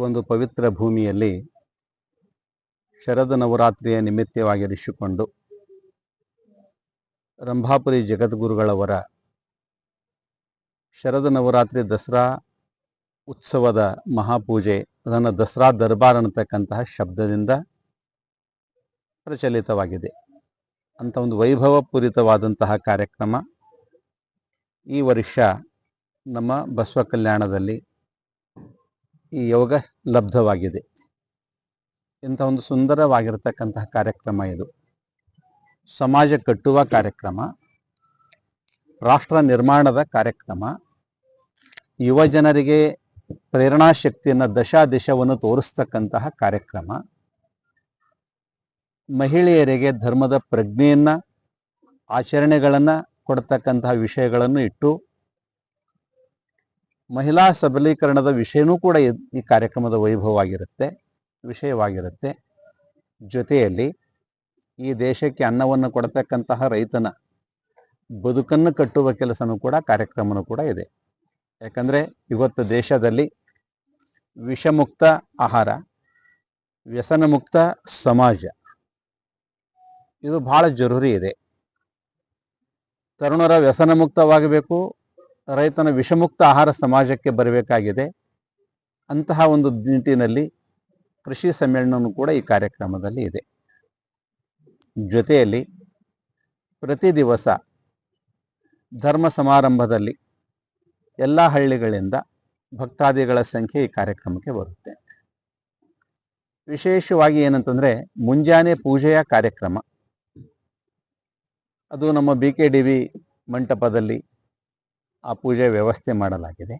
ಒಂದು ಪವಿತ್ರ ಭೂಮಿಯಲ್ಲಿ ಶರद ನವರಾತ್ರಿಯ ನಿಮಿತ್ತವಾಗಿರಿಸಿಕೊಂಡು ರಂಭಾಪುರಿ ಜಗದ್ಗುರುಗಳವರ ಶರद ನವರಾತ್ರಿ ದಸರಾ ಉತ್ಸವದ ಮಹಾಪೂಜೆ ಅದನ್ನು ದಸರಾ ದರ್ಬಾರ್ ಅನ್ನತಕ್ಕಂತಹ ಶಬ್ದದಿಂದ ಪ್ರಚಲಿತವಾಗಿದೆ. ಅಂತ ಒಂದು ವೈಭವಪೂರಿತವಾದಂತಹ ಕಾರ್ಯಕ್ರಮ ಈ ವರ್ಷ ನಮ್ಮ ಬಸವ ಕಲ್ಯಾಣದಲ್ಲಿ ಈ ಯೋಗ ಲಬ್ಧವಾಗಿದೆ. ಇಂಥ ಒಂದು ಸುಂದರವಾಗಿರತಕ್ಕಂತಹ ಕಾರ್ಯಕ್ರಮ ಇದು. ಸಮಾಜ ಕಟ್ಟುವ ಕಾರ್ಯಕ್ರಮ, ರಾಷ್ಟ್ರ ನಿರ್ಮಾಣದ ಕಾರ್ಯಕ್ರಮ, ಯುವ ಜನರಿಗೆ ಪ್ರೇರಣಾ ಶಕ್ತಿಯನ್ನು ದಶಾದಿಶವನ್ನು ತೋರಿಸ್ತಕ್ಕಂತಹ ಕಾರ್ಯಕ್ರಮ, ಮಹಿಳೆಯರಿಗೆ ಧರ್ಮದ ಪ್ರಜ್ಞೆಯನ್ನು ಆಚರಣೆಗಳನ್ನು ಕೊಡ್ತಕ್ಕಂತಹ ವಿಷಯಗಳನ್ನು ಇಟ್ಟು ಮಹಿಳಾ ಸಬಲೀಕರಣದ ವಿಷಯನೂ ಕೂಡ ಈ ಕಾರ್ಯಕ್ರಮದ ವಿಷಯವಾಗಿರುತ್ತೆ. ಜೊತೆಯಲ್ಲಿ ಈ ದೇಶಕ್ಕೆ ಅನ್ನವನ್ನು ಕೊಡ್ತಕ್ಕಂತಹ ರೈತನ ಬದುಕನ್ನು ಕಟ್ಟುವ ಕೆಲಸನೂ ಕೂಡ ಕಾರ್ಯಕ್ರಮನೂ ಕೂಡ ಇದೆ. ಯಾಕಂದರೆ ಇವತ್ತು ದೇಶದಲ್ಲಿ ವಿಷಮುಕ್ತ ಆಹಾರ, ವ್ಯಸನ ಮುಕ್ತ ಸಮಾಜ ಇದು ಬಹಳ ಜರೂರಿ ಇದೆ. ತರುಣರ ವ್ಯಸನ ಮುಕ್ತವಾಗಬೇಕು, ರೈತನ ವಿಷಮುಕ್ತ ಆಹಾರ ಸಮಾಜಕ್ಕೆ ಬರಬೇಕಾಗಿದೆ. ಅಂತಹ ಒಂದು ನಿಟ್ಟಿನಲ್ಲಿ ಕೃಷಿ ಸಮ್ಮೇಳನವೂ ಕೂಡ ಈ ಕಾರ್ಯಕ್ರಮದಲ್ಲಿ ಇದೆ. ಜೊತೆಯಲ್ಲಿ ಪ್ರತಿ ದಿವಸ ಧರ್ಮ ಸಮಾರಂಭದಲ್ಲಿ ಎಲ್ಲ ಹಳ್ಳಿಗಳಿಂದ ಭಕ್ತಾದಿಗಳ ಸಂಖ್ಯೆ ಈ ಕಾರ್ಯಕ್ರಮಕ್ಕೆ ಬರುತ್ತೆ. ವಿಶೇಷವಾಗಿ ಏನಂತಂದರೆ ಮುಂಜಾನೆ ಪೂಜೆಯ ಕಾರ್ಯಕ್ರಮ, ಅದು ನಮ್ಮ BKDV ಮಂಟಪದಲ್ಲಿ ಆ ಪೂಜೆ ವ್ಯವಸ್ಥೆ ಮಾಡಲಾಗಿದೆ.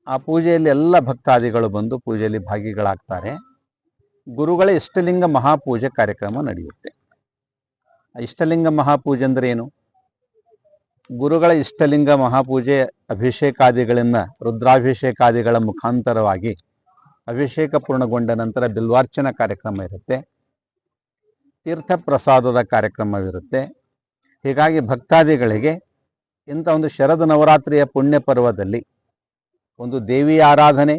ಆ ಪೂಜೆಯಲ್ಲಿ ಎಲ್ಲ ಭಕ್ತಾದಿಗಳು ಬಂದು ಪೂಜೆಯಲ್ಲಿ ಭಾಗಿಗಳಾಗ್ತಾರೆ. ಗುರುಗಳ ಇಷ್ಟಲಿಂಗ ಮಹಾಪೂಜೆ ಕಾರ್ಯಕ್ರಮ ನಡೆಯುತ್ತೆ. ಇಷ್ಟಲಿಂಗ ಮಹಾಪೂಜೆ ಅಂದರೆ ಏನು? ಗುರುಗಳ ಇಷ್ಟಲಿಂಗ ಮಹಾಪೂಜೆ ಅಭಿಷೇಕಾದಿಗಳನ್ನು ರುದ್ರಾಭಿಷೇಕಾದಿಗಳ ಮುಖಾಂತರವಾಗಿ ಅಭಿಷೇಕ ಪೂರ್ಣಗೊಂಡ ನಂತರ ಬಿಲ್ವಾರ್ಚನ ಕಾರ್ಯಕ್ರಮ ಇರುತ್ತೆ, ತೀರ್ಥ ಪ್ರಸಾದದ ಕಾರ್ಯಕ್ರಮವಿರುತ್ತೆ. ಹೀಗಾಗಿ ಭಕ್ತಾದಿಗಳಿಗೆ ಇಂಥ ಒಂದು ಶರद ನವರಾತ್ರಿಯ ಪುಣ್ಯ ಪರ್ವದಲ್ಲಿ ಒಂದು ದೇವಿ ಆರಾಧನೆ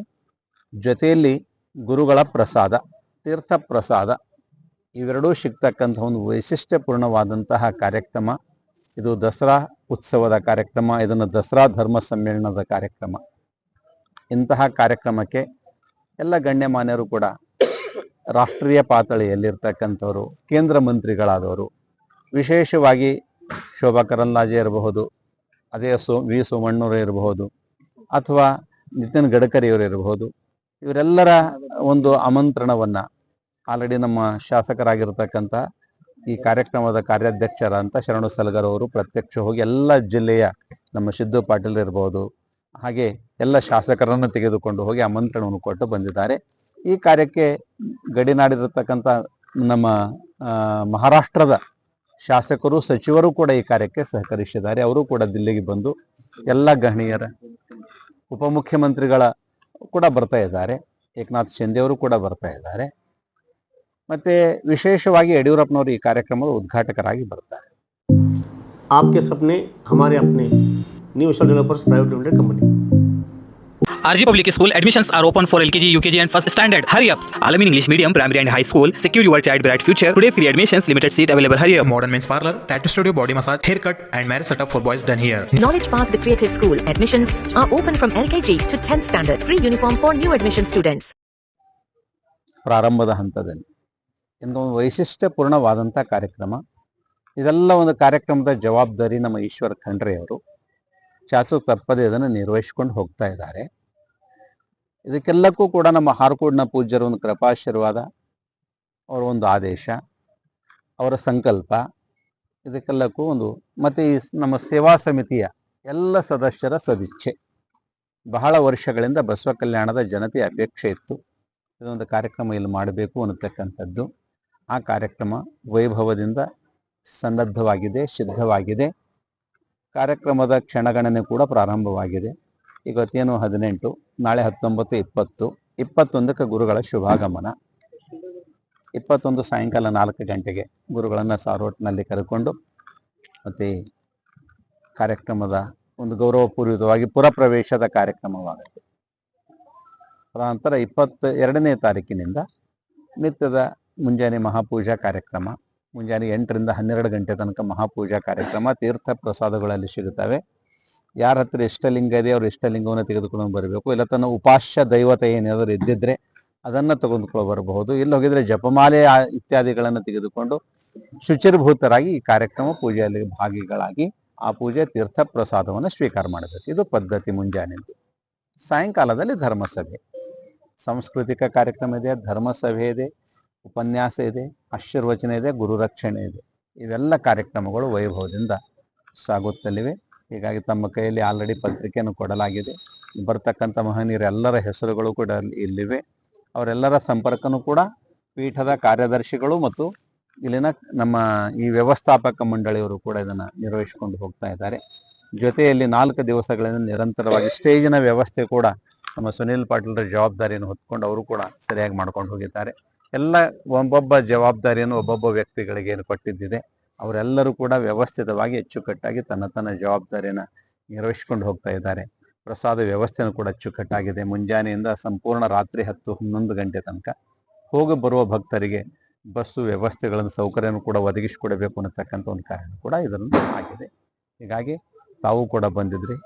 ಜೊತೆಯಲ್ಲಿ ಗುರುಗಳ ಪ್ರಸಾದ, ತೀರ್ಥ ಪ್ರಸಾದ ಇವೆರಡೂ ಸಿಗ್ತಕ್ಕಂಥ ಒಂದು ವೈಶಿಷ್ಟ್ಯಪೂರ್ಣವಾದಂತಹ ಕಾರ್ಯಕ್ರಮ ಇದು. ದಸರಾ ಉತ್ಸವದ ಕಾರ್ಯಕ್ರಮ, ಇದನ್ನು ದಸರಾ ಧರ್ಮ ಸಮ್ಮೇಳನದ ಕಾರ್ಯಕ್ರಮ. ಇಂತಹ ಕಾರ್ಯಕ್ರಮಕ್ಕೆ ಎಲ್ಲ ಗಣ್ಯಮಾನ್ಯರು ಕೂಡ ರಾಷ್ಟ್ರೀಯ ಪಾತಳಿಯಲ್ಲಿರ್ತಕ್ಕಂಥವರು, ಕೇಂದ್ರ ಮಂತ್ರಿಗಳಾದವರು, ವಿಶೇಷವಾಗಿ ಶೋಭಾ ಕರಂದ್ಲಾಜೆ ಇರಬಹುದು, ಅದೇ ವಿ ಸೋಮಣ್ಣವರು ಇರಬಹುದು, ಅಥವಾ ನಿತಿನ್ ಗಡ್ಕರಿಯವರು ಇರಬಹುದು, ಇವರೆಲ್ಲರ ಒಂದು ಆಮಂತ್ರಣವನ್ನು ಆಲ್ರೆಡಿ ನಮ್ಮ ಶಾಸಕರಾಗಿರ್ತಕ್ಕಂಥ ಈ ಕಾರ್ಯಕ್ರಮದ ಕಾರ್ಯಾಧ್ಯಕ್ಷರಂತ ಶರಣು ಸಲಗರ್ ಅವರು ಪ್ರತ್ಯಕ್ಷ ಹೋಗಿ ಎಲ್ಲ ಜಿಲ್ಲೆಯ ನಮ್ಮ ಸಿದ್ದು ಪಾಟೀಲ್ ಇರಬಹುದು, ಹಾಗೆ ಎಲ್ಲ ಶಾಸಕರನ್ನು ತೆಗೆದುಕೊಂಡು ಹೋಗಿ ಆಮಂತ್ರಣವನ್ನು ಕೊಟ್ಟು ಬಂದಿದ್ದಾರೆ. ಈ ಕಾರ್ಯಕ್ಕೆ ಗಡಿನಾಡಿರತಕ್ಕಂಥ ನಮ್ಮ ಮಹಾರಾಷ್ಟ್ರದ ಶಾಸಕರು, ಸಚಿವರು ಕೂಡ ಈ ಕಾರ್ಯಕ್ಕೆ ಸಹಕರಿಸಿದ್ದಾರೆ. ಅವರು ಕೂಡ ದಿಲ್ಲಿಗೆ ಬಂದು ಎಲ್ಲ ಗಣ್ಯರ, ಉಪಮುಖ್ಯಮಂತ್ರಿಗಳ ಕೂಡ ಬರ್ತಾ ಇದ್ದಾರೆ, ಏಕನಾಥ್ ಶಿಂದೆ ಅವರು ಕೂಡ ಬರ್ತಾ ಇದ್ದಾರೆ. ಮತ್ತೆ ವಿಶೇಷವಾಗಿ ಯಡಿಯೂರಪ್ಪನವರು ಈ ಕಾರ್ಯಕ್ರಮದ ಉದ್ಘಾಟಕರಾಗಿ ಬರ್ತಾರೆ. आपके सपने हमारे अपने new star developers private limited company. RG Public School admissions are open for LKG, UKG and first standard. Hurry up! Alamin English Medium, Primary and High School. Secure your child bright future. Today free admissions, limited seat available. Hurry up! Modern men's parlor, tattoo studio, body massage, haircut and marriage setup for boys done here. Knowledge Park, the creative school. Admissions are open from LKG to 10th standard. Free uniform for new admission students. ಪ್ರಾರಂಭದ ಹಂತದಲ್ಲಿ ಇದೊಂದು ವೈಶಿಷ್ಟ್ಯಪೂರ್ಣವಾದಂಥ ಕಾರ್ಯಕ್ರಮ. ಇದೆಲ್ಲ ಒಂದು ಕಾರ್ಯಕ್ರಮದ ಜವಾಬ್ದಾರಿ ನಮ್ಮ ಈಶ್ವರ ಖಂಡ್ರೆ ಅವರು ಚಾಚು ತಪ್ಪದೆ ಇದನ್ನು ನಿರ್ವಹಿಸಿಕೊಂಡು ಹೋಗ್ತಾ ಇದ್ದಾರೆ. ಇದಕ್ಕೆಲ್ಲಕ್ಕೂ ಕೂಡ ನಮ್ಮ ಹಾರ್ಕೋಡ್ನ ಪೂಜ್ಯರ ಒಂದು ಕೃಪಾಶೀರ್ವಾದ, ಅವರ ಒಂದು ಆದೇಶ, ಅವರ ಸಂಕಲ್ಪ, ಇದಕ್ಕೆಲ್ಲಕ್ಕೂ ಒಂದು ಮತ್ತು ಈ ನಮ್ಮ ಸೇವಾ ಸಮಿತಿಯ ಎಲ್ಲ ಸದಸ್ಯರ ಸದಿಚ್ಛೆ. ಬಹಳ ವರ್ಷಗಳಿಂದ ಬಸವ ಕಲ್ಯಾಣದ ಜನತೆಯ ಅಪೇಕ್ಷೆ ಇತ್ತು, ಇದೊಂದು ಕಾರ್ಯಕ್ರಮ ಇಲ್ಲಿ ಮಾಡಬೇಕು ಅನ್ನತಕ್ಕಂಥದ್ದು. ಆ ಕಾರ್ಯಕ್ರಮ ವೈಭವದಿಂದ ಸನ್ನದ್ಧವಾಗಿದೆ, ಸಿದ್ಧವಾಗಿದೆ. ಕಾರ್ಯಕ್ರಮದ ಕ್ಷಣಗಣನೆ ಕೂಡ ಪ್ರಾರಂಭವಾಗಿದೆ. ಇವತ್ತೇನು 18, ನಾಳೆ 19, 20, 21ಕ್ಕೆ ಗುರುಗಳ ಶುಭಾಗಮನ. 21 ಸಾಯಂಕಾಲ 4 ಗಂಟೆಗೆ ಗುರುಗಳನ್ನು ಸಾರೋಟ್ನಲ್ಲಿ ಕರೆಕೊಂಡು ಮತ್ತು ಕಾರ್ಯಕ್ರಮದ ಒಂದು ಗೌರವಪೂರ್ವಕವಾಗಿ ಪುರಪ್ರವೇಶದ ಕಾರ್ಯಕ್ರಮವಾಗುತ್ತೆ. ನಂತರ 22ನೇ ತಾರೀಕಿನಿಂದ ನಿತ್ಯದ ಮುಂಜಾನೆ ಮಹಾಪೂಜಾ ಕಾರ್ಯಕ್ರಮ, ಮುಂಜಾನೆ 8ರಿಂದ 12 ಗಂಟೆ ತನಕ ಮಹಾಪೂಜಾ ಕಾರ್ಯಕ್ರಮ, ತೀರ್ಥ ಪ್ರಸಾದಗಳಲ್ಲಿ ಸಿಗುತ್ತವೆ. ಯಾರ ಹತ್ರ ಇಷ್ಟಲಿಂಗ ಇದೆ ಅವರು ಇಷ್ಟಲಿಂಗವನ್ನು ತೆಗೆದುಕೊಂಡು ಬರಬೇಕು. ಇಲ್ಲ ತನ್ನ ಉಪಾಸ್ಯ ದೈವತೆ ಏನಾದರೂ ಇದ್ದಿದ್ರೆ ಅದನ್ನು ತೆಗೆದುಕೊಂಡು ಬರಬಹುದು. ಇಲ್ಲಿ ಹೋಗಿದ್ರೆ ಜಪಮಾಲೆ ಇತ್ಯಾದಿಗಳನ್ನು ತೆಗೆದುಕೊಂಡು ಶುಚಿರ್ಭೂತರಾಗಿ ಈ ಕಾರ್ಯಕ್ರಮ ಪೂಜೆಯಲ್ಲಿ ಭಾಗಿಗಳಾಗಿ ಆ ಪೂಜೆ ತೀರ್ಥ ಪ್ರಸಾದವನ್ನು ಸ್ವೀಕಾರ ಮಾಡಬೇಕು. ಇದು ಪದ್ಧತಿ ಮುಂಜಾನೆಂದು. ಸಾಯಂಕಾಲದಲ್ಲಿ ಧರ್ಮಸಭೆ, ಸಾಂಸ್ಕೃತಿಕ ಕಾರ್ಯಕ್ರಮ ಇದೆ, ಧರ್ಮಸಭೆ ಇದೆ, ಉಪನ್ಯಾಸ ಇದೆ, ಆಶೀರ್ವಚನ ಇದೆ, ಗುರುರಕ್ಷಣೆ ಇದೆ. ಇವೆಲ್ಲ ಕಾರ್ಯಕ್ರಮಗಳು ವೈಭವದಿಂದ ಸಾಗುತ್ತಲಿವೆ. ಹೀಗಾಗಿ ತಮ್ಮ ಕೈಯಲ್ಲಿ ಆಲ್ರೆಡಿ ಪತ್ರಿಕೆಯನ್ನು ಕೊಡಲಾಗಿದೆ. ಬರ್ತಕ್ಕಂಥ ಮಹನೀಯರೆಲ್ಲರ ಹೆಸರುಗಳು ಕೂಡ ಇಲ್ಲಿವೆ. ಅವರೆಲ್ಲರ ಸಂಪರ್ಕನೂ ಕೂಡ ಪೀಠದ ಕಾರ್ಯದರ್ಶಿಗಳು ಮತ್ತು ಇಲ್ಲಿನ ನಮ್ಮ ಈ ವ್ಯವಸ್ಥಾಪಕ ಮಂಡಳಿಯವರು ಕೂಡ ಇದನ್ನು ನಿರ್ವಹಿಸಿಕೊಂಡು ಹೋಗ್ತಾ ಇದ್ದಾರೆ. ಜೊತೆಯಲ್ಲಿ 4 ದಿವಸಗಳಿಂದ ನಿರಂತರವಾಗಿ ಸ್ಟೇಜಿನ ವ್ಯವಸ್ಥೆ ಕೂಡ ನಮ್ಮ ಸುನೀಲ್ ಪಾಟೀಲ್ರ ಜವಾಬ್ದಾರಿಯನ್ನು ಹೊತ್ಕೊಂಡು ಅವರು ಕೂಡ ಸರಿಯಾಗಿ ಮಾಡ್ಕೊಂಡು ಹೋಗಿದ್ದಾರೆ. ಎಲ್ಲ ಒಬ್ಬೊಬ್ಬ ಜವಾಬ್ದಾರಿಯನ್ನು ಒಬ್ಬೊಬ್ಬ ವ್ಯಕ್ತಿಗಳಿಗೆ ಏನು ಕೊಟ್ಟಿದ್ದಿದೆ ಅವರೆಲ್ಲರೂ ಕೂಡ ವ್ಯವಸ್ಥಿತವಾಗಿ ಅಚ್ಚುಕಟ್ಟಾಗಿ ತನ್ನ ಜವಾಬ್ದಾರಿಯನ್ನು ನಿರ್ವಹಿಸಿಕೊಂಡು ಹೋಗ್ತಾ ಇದ್ದಾರೆ. ಪ್ರಸಾದ ವ್ಯವಸ್ಥೆಯೂ ಕೂಡ ಅಚ್ಚುಕಟ್ಟಾಗಿದೆ. ಮುಂಜಾನೆಯಿಂದ ಸಂಪೂರ್ಣ ರಾತ್ರಿ 10-11 ಗಂಟೆ ತನಕ ಹೋಗಿ ಬರುವ ಭಕ್ತರಿಗೆ ಬಸ್ಸು ವ್ಯವಸ್ಥೆಗಳನ್ನು ಸೌಕರ್ಯವನ್ನು ಕೂಡ ಒದಗಿಸಿಕೊಡಬೇಕು ಅನ್ನತಕ್ಕಂಥ ಒಂದು ಕಾರಣ ಕೂಡ ಇದರಲ್ಲಿ ಆಗಿದೆ. ಹೀಗಾಗಿ ತಾವು ಕೂಡ ಬಂದಿದ್ರಿ,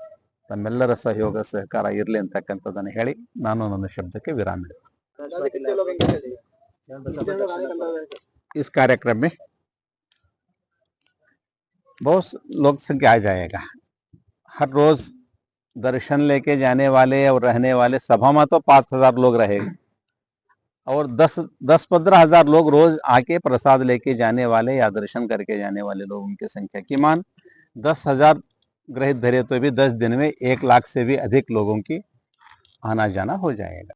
ತಮ್ಮೆಲ್ಲರ ಸಹಯೋಗ ಸಹಕಾರ ಇರಲಿ ಅಂತಕ್ಕಂಥದ್ದನ್ನು ಹೇಳಿ ನಾನು ನನ್ನ ಶಬ್ದಕ್ಕೆ ವಿರಾಮ ನೀಡ್ತೀನಿ. इस कार्यक्रम में बहुत लोग संख्या आ जाएगा. हर रोज दर्शन लेके जाने वाले और रहने वाले सभा में तो 5,000 लोग रहेंगे और 10-15 हजार लोग रोज आके प्रसाद लेके जाने वाले या दर्शन करके जाने वाले लोग, उनकी संख्या कीमान 10,000 ग्रहित धरे तो भी 10 दिन में 1 लाख से भी अधिक लोगों की आना जाना हो जाएगा.